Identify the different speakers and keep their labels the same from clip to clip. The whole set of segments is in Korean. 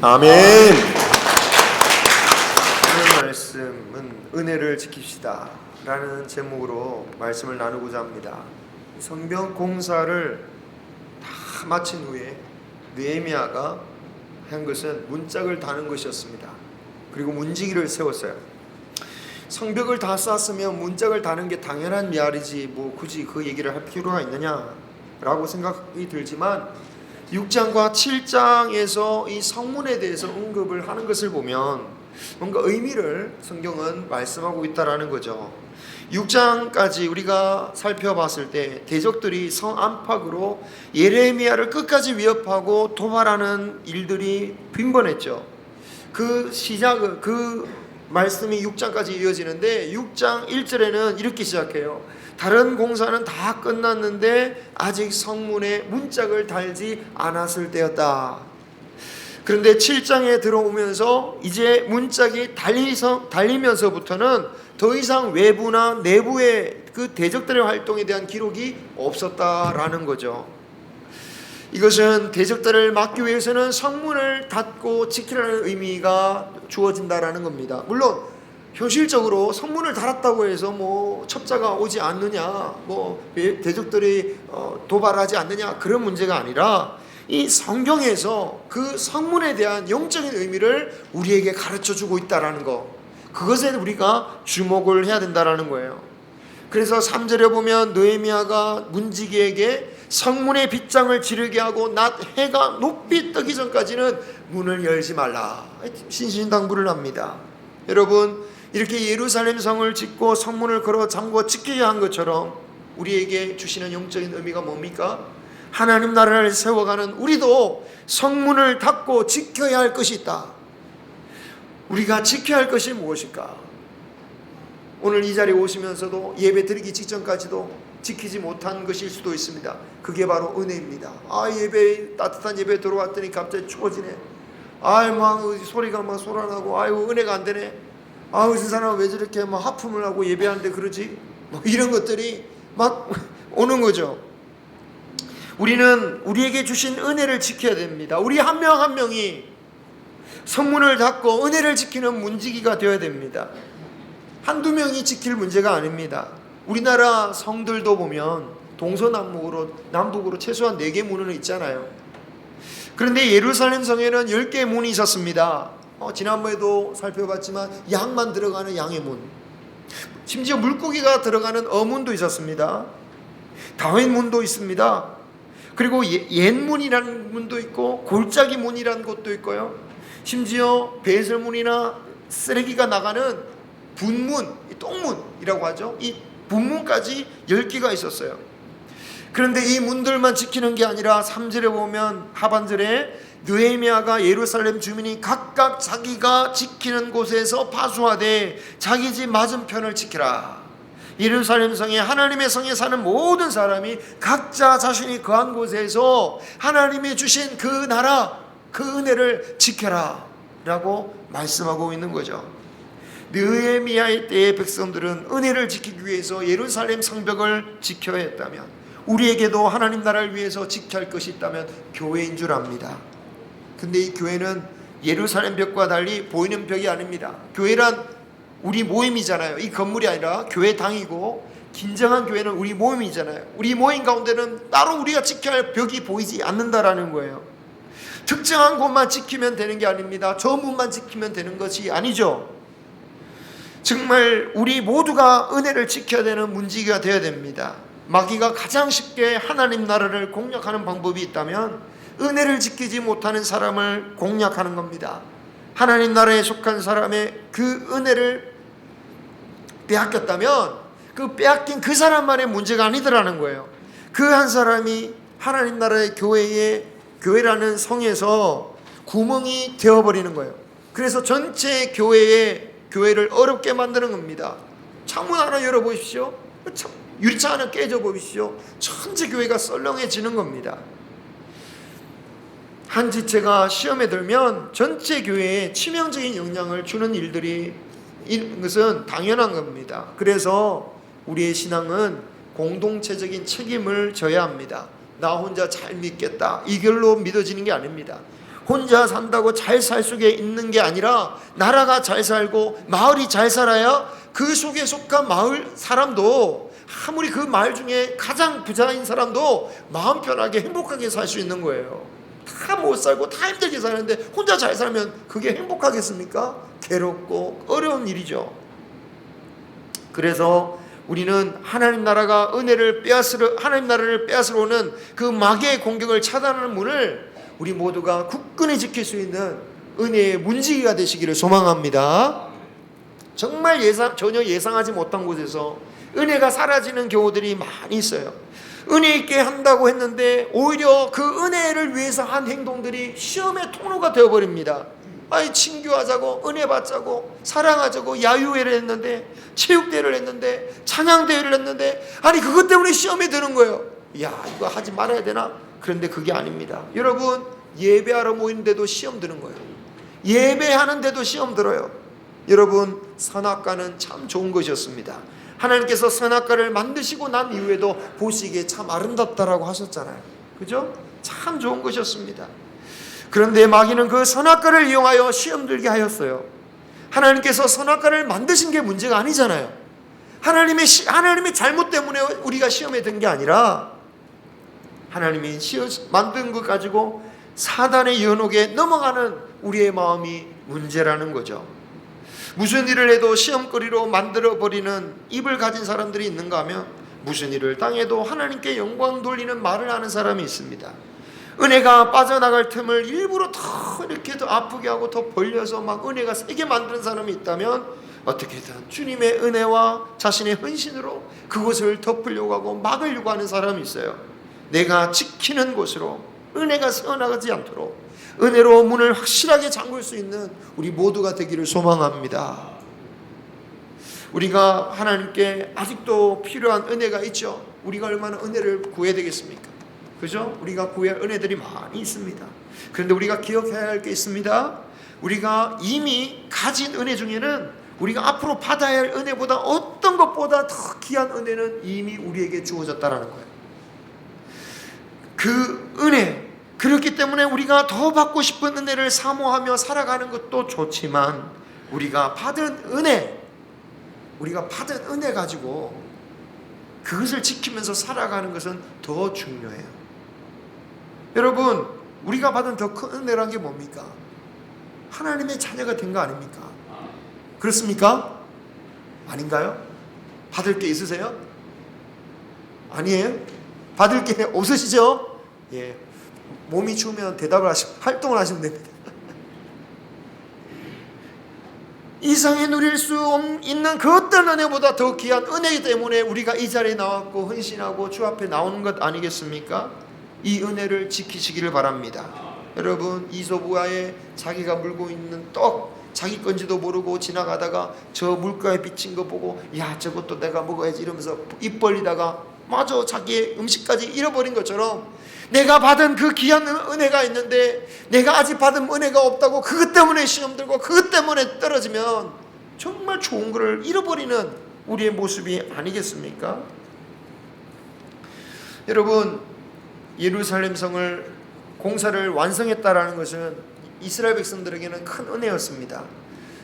Speaker 1: 아멘. 오늘 말씀은 은혜를 지킵시다 라는 제목으로 말씀을 나누고자 합니다. 성벽 공사를 다 마친 후에 느헤미야가 한 것은 문짝을 다는 것이었습니다. 그리고 문지기를 세웠어요. 성벽을 다 쌓았으면 문짝을 다는 게 당연한 말이지 뭐 굳이 그 얘기를 할 필요가 있느냐라고 생각이 들지만 6장과 7장에서 이 성문에 대해서 언급을 하는 것을 보면 뭔가 의미를 성경은 말씀하고 있다라는 거죠. 6장까지 우리가 살펴봤을 때 대적들이 성 안팎으로 예레미야를 끝까지 위협하고 도발하는 일들이 빈번했죠. 그 시작은 그 말씀이 6장까지 이어지는데 6장 1절에는 이렇게 시작해요. 다른 공사는 다 끝났는데 아직 성문에 문짝을 달지 않았을 때였다. 그런데 7장에 들어오면서 이제 문짝이 달리면서부터는 더 이상 외부나 내부의 그 대적들의 활동에 대한 기록이 없었다라는 거죠. 이것은 대적들을 막기 위해서는 성문을 닫고 지키라는 의미가 주어진다라는 겁니다. 물론 현실적으로 성문을 닫았다고 해서 뭐 첩자가 오지 않느냐, 뭐 대적들이 도발하지 않느냐 그런 문제가 아니라 이 성경에서 그 성문에 대한 영적인 의미를 우리에게 가르쳐주고 있다라는 거, 그것에 우리가 주목을 해야 된다라는 거예요. 그래서 3절에 보면 느헤미야가 문지기에게 성문의 빗장을 지르게 하고 낮 해가 높이 뜨기 전까지는 문을 열지 말라. 신신당부를 합니다. 여러분, 이렇게 예루살렘 성을 짓고 성문을 걸어 잠궈 지켜야 한 것처럼 우리에게 주시는 영적인 의미가 뭡니까? 하나님 나라를 세워가는 우리도 성문을 닫고 지켜야 할 것이 있다. 우리가 지켜야 할 것이 무엇일까? 오늘 이 자리에 오시면서도 예배 드리기 직전까지도 지키지 못한 것일 수도 있습니다. 그게 바로 은혜입니다. 예배, 따뜻한 예배 들어왔더니 갑자기 추워지네. 막 소리가 막 솟아나고, 은혜가 안 되네. 저 사람은 왜 저렇게 막 하품을 하고 예배하는데 그러지? 이런 것들이 막 오는 거죠. 우리는 우리에게 주신 은혜를 지켜야 됩니다. 우리 한 명 한 명이 성문을 닫고 은혜를 지키는 문지기가 되어야 됩니다. 한두 명이 지킬 문제가 아닙니다. 우리나라 성들도 보면 동서남북으로 남북으로 최소한 4개 문은 있잖아요. 그런데 예루살렘 성에는 10개의 문이 있었습니다. 지난번에도 살펴봤지만 양만 들어가는 양의 문, 심지어 물고기가 들어가는 어문도 있었습니다. 다윗문도 있습니다. 그리고 옛문이라는 문도 있고 골짜기 문이라는 곳도 있고요. 심지어 배설문이나 쓰레기가 나가는 분문, 똥문이라고 하죠. 이 분문까지 10개가 있었어요. 그런데 이 문들만 지키는 게 아니라 3절에 보면 하반절에 느헤미야가 예루살렘 주민이 각각 자기가 지키는 곳에서 파수하되 자기 집 맞은편을 지키라. 예루살렘 성에, 하나님의 성에 사는 모든 사람이 각자 자신이 거한 곳에서 하나님이 주신 그 나라, 그 은혜를 지켜라 라고 말씀하고 있는 거죠. 느헤미야의 때의 백성들은 은혜를 지키기 위해서 예루살렘 성벽을 지켜야 했다면, 우리에게도 하나님 나라를 위해서 지켜야 할 것이 있다면 교회인 줄 압니다. 근데 이 교회는 예루살렘 벽과 달리 보이는 벽이 아닙니다. 교회란 우리 모임이잖아요. 이 건물이 아니라 교회당이고, 긴장한 교회는 우리 모임이잖아요. 우리 모임 가운데는 따로 우리가 지켜야 할 벽이 보이지 않는다라는 거예요. 특정한 곳만 지키면 되는 게 아닙니다. 저 문만 지키면 되는 것이 아니죠. 정말 우리 모두가 은혜를 지켜야 되는 문지기가 되어야 됩니다. 마귀가 가장 쉽게 하나님 나라를 공략하는 방법이 있다면 은혜를 지키지 못하는 사람을 공략하는 겁니다. 하나님 나라에 속한 사람의 그 은혜를 빼앗겼다면 그 빼앗긴 그 사람만의 문제가 아니더라는 거예요. 그 한 사람이 하나님 나라의 교회라는 성에서 구멍이 되어버리는 거예요. 그래서 전체 교회를 어렵게 만드는 겁니다. 창문 하나 열어보십시오. 유리창 하나 깨져보십시오. 전체 교회가 썰렁해지는 겁니다. 한 지체가 시험에 들면 전체 교회에 치명적인 영향을 주는 일들이 있는 것은 당연한 겁니다. 그래서 우리의 신앙은 공동체적인 책임을 져야 합니다. 나 혼자 잘 믿겠다, 이걸로 믿어지는 게 아닙니다. 혼자 산다고 잘 살 속에 있는 게 아니라 나라가 잘 살고 마을이 잘 살아야 그 속에 속한 마을 사람도, 아무리 그 마을 중에 가장 부자인 사람도 마음 편하게 행복하게 살 수 있는 거예요. 다 못 살고 다 힘들게 사는데 혼자 잘 살면 그게 행복하겠습니까? 괴롭고 어려운 일이죠. 그래서 우리는 하나님 나라가 하나님 나라를 빼앗으러 오는 그 마귀의 공격을 차단하는 문을 우리 모두가 굳건히 지킬 수 있는 은혜의 문지기가 되시기를 소망합니다. 정말 전혀 예상하지 못한 곳에서 은혜가 사라지는 경우들이 많이 있어요. 은혜 있게 한다고 했는데 오히려 그 은혜를 위해서 한 행동들이 시험의 통로가 되어버립니다. 친교하자고, 은혜 받자고, 사랑하자고 야유회를 했는데, 체육대회를 했는데, 찬양대회를 했는데, 그것 때문에 시험에 드는 거예요. 이거 하지 말아야 되나? 그런데 그게 아닙니다. 여러분, 예배하러 모이는데도 시험 드는 거예요. 예배하는데도 시험 들어요. 여러분, 선악과는 참 좋은 것이었습니다. 하나님께서 선악과를 만드시고 난 이후에도 보시기에 참 아름답다라고 하셨잖아요. 그죠? 참 좋은 것이었습니다. 그런데 마귀는 그 선악과를 이용하여 시험 들게 하였어요. 하나님께서 선악과를 만드신 게 문제가 아니잖아요. 하나님의 잘못 때문에 우리가 시험에 든 게 아니라 하나님이 만든 것 가지고 사단의 연옥에 넘어가는 우리의 마음이 문제라는 거죠. 무슨 일을 해도 시험거리로 만들어버리는 입을 가진 사람들이 있는가 하면 무슨 일을 당해도 하나님께 영광 돌리는 말을 하는 사람이 있습니다. 은혜가 빠져나갈 틈을 일부러 더 이렇게 더 아프게 하고 더 벌려서 막 은혜가 세게 만드는 사람이 있다면 어떻게든 주님의 은혜와 자신의 헌신으로 그곳을 덮으려고 하고 막으려고 하는 사람이 있어요. 내가 지키는 곳으로 은혜가 새어나가지 않도록 은혜로 문을 확실하게 잠글 수 있는 우리 모두가 되기를 소망합니다. 우리가 하나님께 아직도 필요한 은혜가 있죠. 우리가 얼마나 은혜를 구해야 되겠습니까? 그죠? 우리가 구해야 할 은혜들이 많이 있습니다. 그런데 우리가 기억해야 할 게 있습니다. 우리가 이미 가진 은혜 중에는 우리가 앞으로 받아야 할 은혜보다 어떤 것보다 더 귀한 은혜는 이미 우리에게 주어졌다라는 거예요. 그 은혜, 그렇기 때문에 우리가 더 받고 싶은 은혜를 사모하며 살아가는 것도 좋지만 우리가 받은 은혜 가지고 그것을 지키면서 살아가는 것은 더 중요해요. 여러분, 우리가 받은 더 큰 은혜란 게 뭡니까? 하나님의 자녀가 된 거 아닙니까? 그렇습니까? 아닌가요? 받을 게 있으세요? 아니에요? 받을 게 없으시죠? 예. 몸이 추우면 활동을 하시면 됩니다. 이상에 누릴 수 있는 그 어떤 은혜보다 더 귀한 은혜이기 때문에 우리가 이 자리에 나왔고 헌신하고 주 앞에 나오는 것 아니겠습니까? 이 은혜를 지키시기를 바랍니다. 여러분, 이소부아에 자기가 물고 있는 떡, 자기 건지도 모르고 지나가다가 저 물가에 비친 거 보고 야, 저것도 내가 먹어야지 이러면서 입 벌리다가 마저 자기의 음식까지 잃어버린 것처럼 내가 받은 그 귀한 은혜가 있는데 내가 아직 받은 은혜가 없다고 그것 때문에 시험 들고 그것 때문에 떨어지면 정말 좋은 것을 잃어버리는 우리의 모습이 아니겠습니까? 여러분, 예루살렘 성을 공사를 완성했다라는 것은 이스라엘 백성들에게는 큰 은혜였습니다.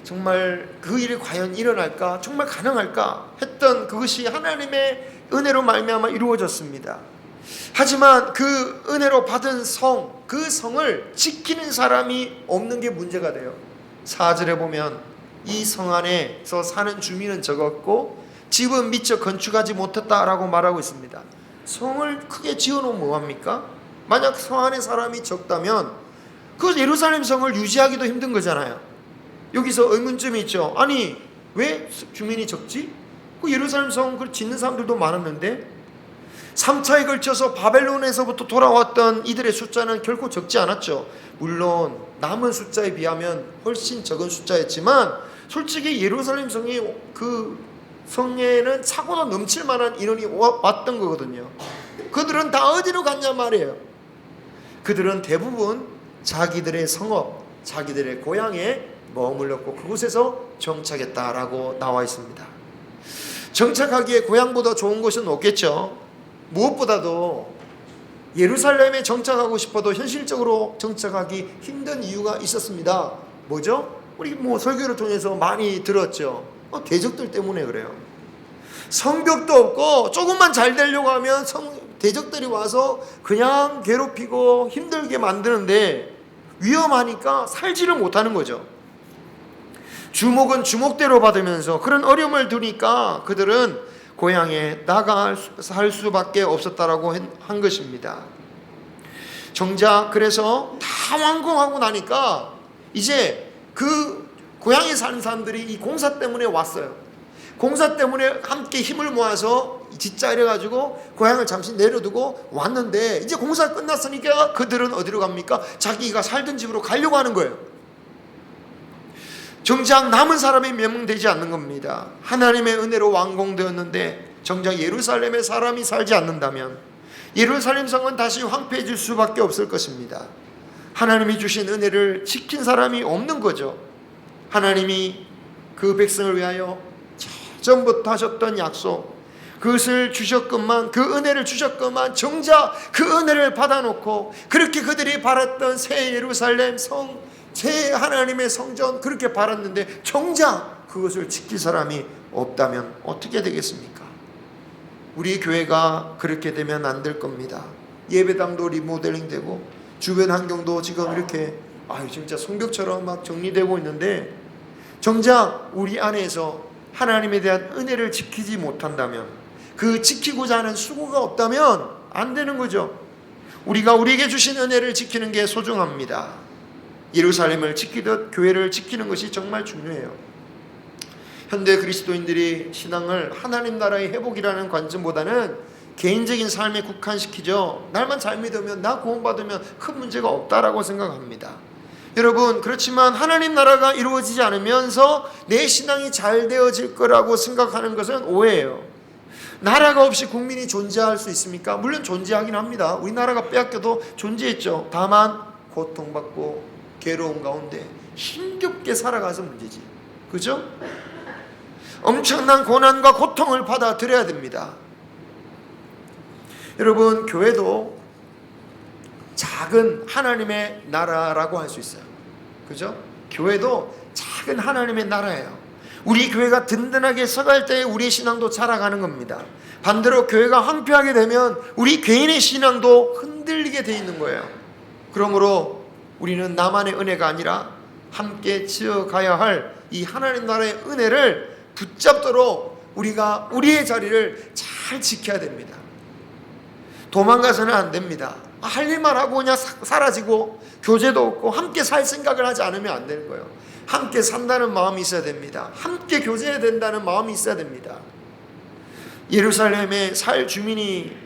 Speaker 1: 정말 그 일이 과연 일어날까, 정말 가능할까 했던 그것이 하나님의 은혜로 말미암아 이루어졌습니다. 하지만 그 은혜로 받은 성, 그 성을 지키는 사람이 없는 게 문제가 돼요. 4절에 보면 이 성 안에서 사는 주민은 적었고 집은 미처 건축하지 못했다라고 말하고 있습니다. 성을 크게 지어놓으면 뭐합니까? 만약 성 안에 사람이 적다면 그 예루살렘 성을 유지하기도 힘든 거잖아요. 여기서 의문점이 있죠. 아니, 왜 주민이 적지? 그 예루살렘 성을 짓는 사람들도 많았는데 3차에 걸쳐서 바벨론에서부터 돌아왔던 이들의 숫자는 결코 적지 않았죠. 물론 남은 숫자에 비하면 훨씬 적은 숫자였지만 솔직히 예루살렘 성이 그 성에는 차고도 넘칠 만한 인원이 왔던 거거든요. 그들은 다 어디로 갔냐 말이에요. 그들은 대부분 자기들의 성읍, 자기들의 고향에 머물렀고 그곳에서 정착했다라고 나와 있습니다. 정착하기에 고향보다 좋은 곳은 없겠죠. 무엇보다도 예루살렘에 정착하고 싶어도 현실적으로 정착하기 힘든 이유가 있었습니다. 뭐죠? 우리 설교를 통해서 많이 들었죠. 대적들 때문에 그래요. 성벽도 없고 조금만 잘 되려고 하면 대적들이 와서 그냥 괴롭히고 힘들게 만드는데 위험하니까 살지를 못하는 거죠. 주목은 주목대로 받으면서 그런 어려움을 두니까 그들은 고향에 나가 살 수밖에 없었다라고 한 것입니다. 정작 그래서 다 완공하고 나니까 이제 그 고향에 사는 사람들이 이 공사 때문에 왔어요. 공사 때문에 함께 힘을 모아서 짓자 이래가지고 고향을 잠시 내려두고 왔는데 이제 공사가 끝났으니까 그들은 어디로 갑니까? 자기가 살던 집으로 가려고 하는 거예요. 정작 남은 사람이 몇 명 되지 않는 겁니다. 하나님의 은혜로 완공되었는데 정작 예루살렘에 사람이 살지 않는다면 예루살렘 성은 다시 황폐해질 수밖에 없을 것입니다. 하나님이 주신 은혜를 지킨 사람이 없는 거죠. 하나님이 그 백성을 위하여 전부터 하셨던 약속, 그것을 주셨건만, 그 은혜를 주셨건만 정작 그 은혜를 받아놓고 그렇게 그들이 바랐던 새 예루살렘 성, 새 하나님의 성전 그렇게 바랐는데 정작 그것을 지킬 사람이 없다면 어떻게 되겠습니까? 우리 교회가 그렇게 되면 안 될 겁니다. 예배당도 리모델링 되고 주변 환경도 지금 이렇게 진짜 성벽처럼 막 정리되고 있는데 정작 우리 안에서 하나님에 대한 은혜를 지키지 못한다면 그 지키고자 하는 수고가 없다면 안 되는 거죠. 우리가 우리에게 주신 은혜를 지키는 게 소중합니다. 예루살렘을 지키듯 교회를 지키는 것이 정말 중요해요. 현대 그리스도인들이 신앙을 하나님 나라의 회복이라는 관점보다는 개인적인 삶에 국한시키죠. 날만 잘 믿으면, 나 구원받으면 큰 문제가 없다라고 생각합니다. 여러분, 그렇지만 하나님 나라가 이루어지지 않으면서 내 신앙이 잘 되어질 거라고 생각하는 것은 오해예요. 나라가 없이 국민이 존재할 수 있습니까? 물론 존재하긴 합니다. 우리나라가 빼앗겨도 존재했죠. 다만 고통받고 괴로운 가운데 힘겹게 살아가서 문제지. 그죠? 엄청난 고난과 고통을 받아들여야 됩니다. 여러분, 교회도 작은 하나님의 나라라고 할 수 있어요. 그죠? 교회도 작은 하나님의 나라예요. 우리 교회가 든든하게 서갈 때 우리의 신앙도 자라가는 겁니다. 반대로 교회가 황폐하게 되면 우리 개인의 신앙도 흔들리게 돼 있는 거예요. 그러므로 우리는 나만의 은혜가 아니라 함께 지어가야 할 이 하나님 나라의 은혜를 붙잡도록 우리가 우리의 자리를 잘 지켜야 됩니다. 도망가서는 안 됩니다. 할 일만 하고 그냥 사라지고 교제도 없고 함께 살 생각을 하지 않으면 안 되는 거예요. 함께 산다는 마음이 있어야 됩니다. 함께 교제해야 된다는 마음이 있어야 됩니다. 예루살렘에 살 주민이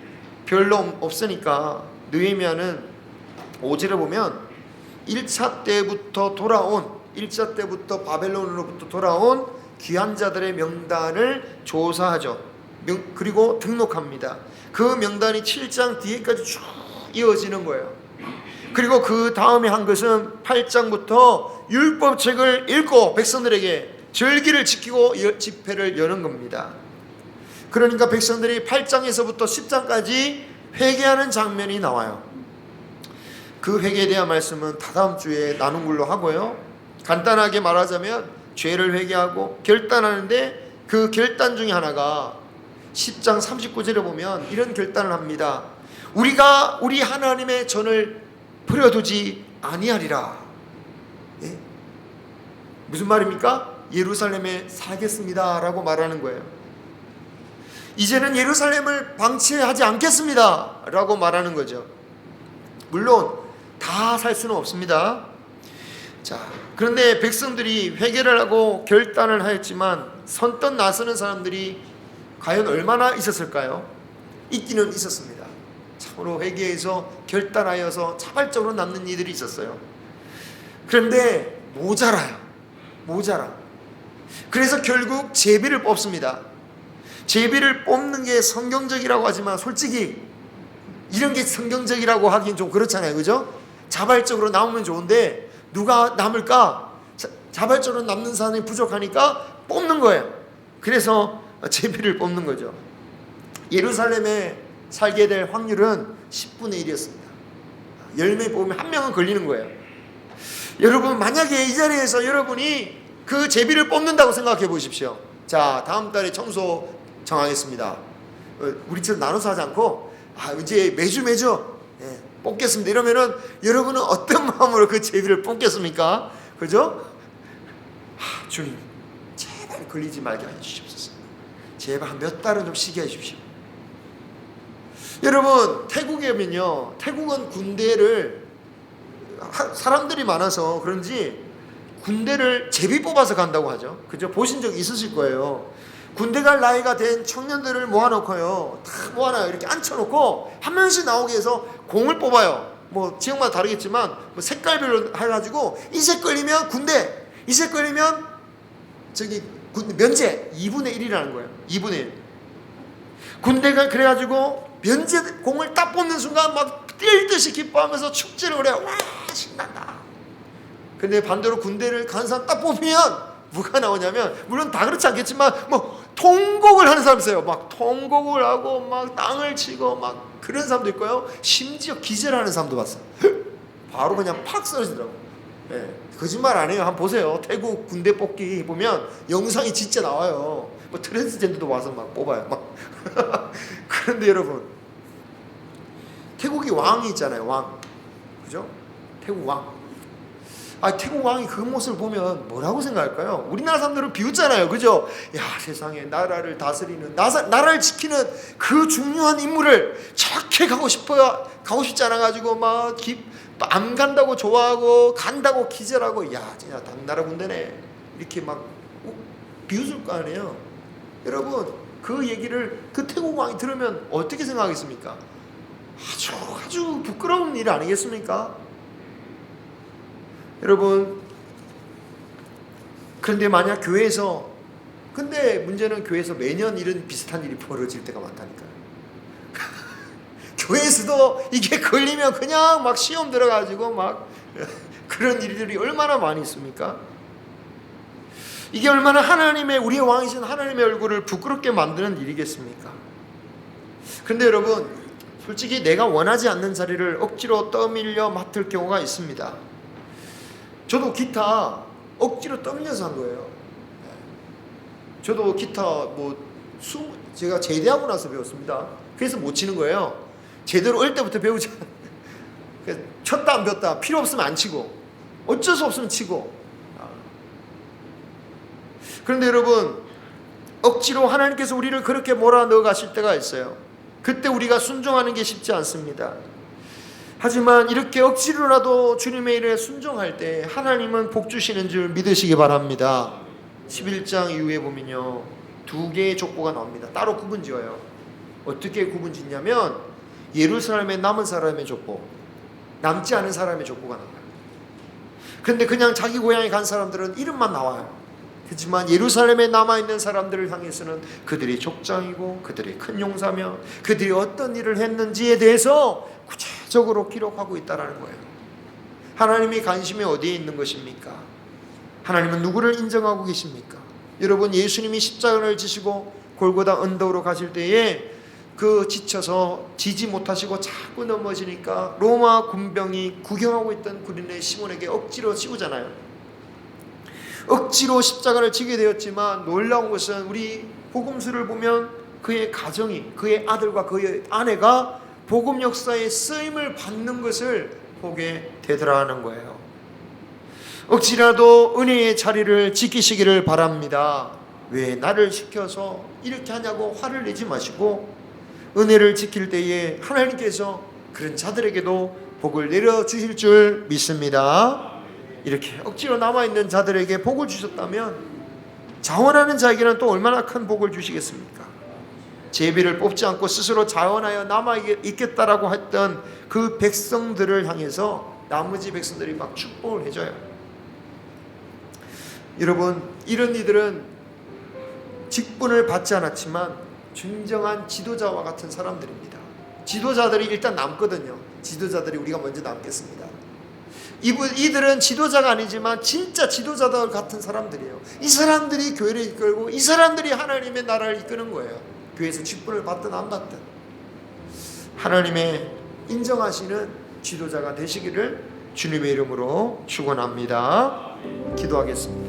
Speaker 1: 별로 없으니까 느헤미야는 5절에 보면 1차 때부터 바벨론으로부터 돌아온 귀한 자들의 명단을 조사하죠. 그리고 등록합니다. 그 명단이 7장 뒤에까지 쭉 이어지는 거예요. 그리고 그 다음에 한 것은 8장부터 율법책을 읽고 백성들에게 절기를 지키고 집회를 여는 겁니다. 그러니까 백성들이 8장에서부터 10장까지 회개하는 장면이 나와요. 그 회개에 대한 말씀은 다다음 주에 나눈 걸로 하고요. 간단하게 말하자면 죄를 회개하고 결단하는데 그 결단 중에 하나가 10장 39절에 보면 이런 결단을 합니다. 우리가 우리 하나님의 전을 버려두지 아니하리라. 예? 무슨 말입니까? 예루살렘에 살겠습니다 라고 말하는 거예요. 이제는 예루살렘을 방치하지 않겠습니다 라고 말하는 거죠. 물론 다 살 수는 없습니다. 자, 그런데 백성들이 회개를 하고 결단을 하였지만 선뜻 나서는 사람들이 과연 얼마나 있었을까요? 있기는 있었습니다. 참으로 회개해서 결단하여서 자발적으로 남는 이들이 있었어요. 그런데 모자라요. 그래서 결국 제비를 뽑습니다. 제비를 뽑는 게 성경적이라고 하지만 솔직히 이런 게 성경적이라고 하긴 좀 그렇잖아요. 그죠? 자발적으로 남으면 좋은데 누가 남을까? 자발적으로 남는 사람이 부족하니까 뽑는 거예요. 그래서 제비를 뽑는 거죠. 예루살렘에 살게 될 확률은 10분의 1이었습니다. 10명 뽑으면 1명은 걸리는 거예요. 여러분, 만약에 이 자리에서 여러분이 그 제비를 뽑는다고 생각해 보십시오. 자, 다음 달에 청소 정하겠습니다. 우리처럼 나눠서 하지 않고 이제 매주 뽑겠습니다. 이러면은 여러분은 어떤 마음으로 그 제비를 뽑겠습니까? 그죠? 주님, 제발 걸리지 말게 해주십시오. 제발 몇 달은 좀 쉬게 해주십시오. 여러분, 태국에면요, 태국은 군대를 사람들이 많아서 그런지 군대를 제비 뽑아서 간다고 하죠. 그죠? 보신 적 있으실 거예요. 군대 갈 나이가 된 청년들을 모아놓고요, 다 모아놔요. 이렇게 앉혀놓고 한 명씩 나오게 해서 공을 뽑아요. 뭐 지역마다 다르겠지만 뭐 색깔별로 해가지고 이 색 걸리면 군대, 이 색 걸리면 저기 면제 2분의 1이라는 거예요. 2분의 1. 군대가 그래가지고 면제 공을 딱 뽑는 순간 막 뛸 듯이 기뻐하면서 축제를 해요. 와, 신난다. 근데 반대로 군대를 간 사람 딱 뽑으면 뭐가 나오냐면, 물론 다 그렇지 않겠지만 뭐 통곡을 하는 사람 있어요. 막 통곡을 하고 막 땅을 치고 막 그런 사람도 있고요. 심지어 기절하는 사람도 봤어요. 바로 그냥 팍 쓰러지더라고. 네. 거짓말 안 해요. 한번 보세요. 태국 군대 뽑기 보면 영상이 진짜 나와요. 뭐 트랜스젠더도 와서 막 뽑아요. 막. 그런데 여러분, 태국이 왕이 있잖아요. 왕. 그죠? 태국 왕. 태국 왕이 그 모습을 보면 뭐라고 생각할까요? 우리나라 사람들은 비웃잖아요, 그죠? 야, 세상에 나라를 다스리는, 나라를 지키는 그 중요한 임무를 저렇게 가고 싶지 않아가지고 안 간다고 좋아하고 간다고 기절하고, 야, 진짜 당나라 군대네, 이렇게 막 비웃을 거 아니에요. 여러분, 그 얘기를 그 태국 왕이 들으면 어떻게 생각하겠습니까? 아주 부끄러운 일 아니겠습니까? 여러분, 그런데 만약 교회에서, 근데 문제는 교회에서 매년 이런 비슷한 일이 벌어질 때가 많다니까요. 교회에서도 이게 걸리면 그냥 막 시험 들어가지고 막 그런 일들이 얼마나 많이 있습니까? 이게 얼마나 우리의 왕이신 하나님의 얼굴을 부끄럽게 만드는 일이겠습니까? 그런데 여러분, 솔직히 내가 원하지 않는 자리를 억지로 떠밀려 맡을 경우가 있습니다. 저도 기타 억지로 떠밀려서 한 거예요. 저도 기타 제가 제대하고 나서 배웠습니다. 그래서 못 치는 거예요. 제대로 어릴 때부터 배우지 않아요. 쳤다 안 배웠다, 필요 없으면 안 치고, 어쩔 수 없으면 치고. 그런데 여러분, 억지로 하나님께서 우리를 그렇게 몰아넣어 가실 때가 있어요. 그때 우리가 순종하는 게 쉽지 않습니다. 하지만 이렇게 억지로라도 주님의 일에 순종할 때 하나님은 복 주시는 줄 믿으시기 바랍니다. 11장 이후에 보면요, 2개의 족보가 나옵니다. 따로 구분 지어요. 어떻게 구분 짓냐면, 예루살렘에 남은 사람의 족보, 남지 않은 사람의 족보가 나와요. 그런데 그냥 자기 고향에 간 사람들은 이름만 나와요. 그렇지만 예루살렘에 남아있는 사람들을 향해서는 그들이 족장이고 그들이 큰 용사며 그들이 어떤 일을 했는지에 대해서 구체적으로 기록하고 있다는 거예요. 하나님이 관심이 어디에 있는 것입니까? 하나님은 누구를 인정하고 계십니까? 여러분, 예수님이 십자가를 지시고 골고다 언덕으로 가실 때에 지쳐서 지지 못하시고 자꾸 넘어지니까 로마 군병이 구경하고 있던 구린의 시몬에게 억지로 씌우잖아요. 억지로 십자가를 지게 되었지만 놀라운 것은 우리 복음서를 보면 그의 가정이, 그의 아들과 그의 아내가 복음 역사에 쓰임을 받는 것을 보게 되더라는 거예요. 억지라도 은혜의 자리를 지키시기를 바랍니다. 왜 나를 시켜서 이렇게 하냐고 화를 내지 마시고, 은혜를 지킬 때에 하나님께서 그런 자들에게도 복을 내려주실 줄 믿습니다. 이렇게 억지로 남아있는 자들에게 복을 주셨다면 자원하는 자에게는 또 얼마나 큰 복을 주시겠습니까? 제비를 뽑지 않고 스스로 자원하여 남아있겠다라고 했던 그 백성들을 향해서 나머지 백성들이 막 축복을 해줘요. 여러분, 이런 이들은 직분을 받지 않았지만 진정한 지도자와 같은 사람들입니다. 지도자들이 일단 남거든요. 지도자들이 우리가 먼저 남겠습니다. 이들은 지도자가 아니지만 진짜 지도자들 같은 사람들이에요. 이 사람들이 교회를 이끌고 이 사람들이 하나님의 나라를 이끄는 거예요. 교회에서 직분을 받든 안 받든 하나님의 인정하시는 지도자가 되시기를 주님의 이름으로 축원합니다. 기도하겠습니다.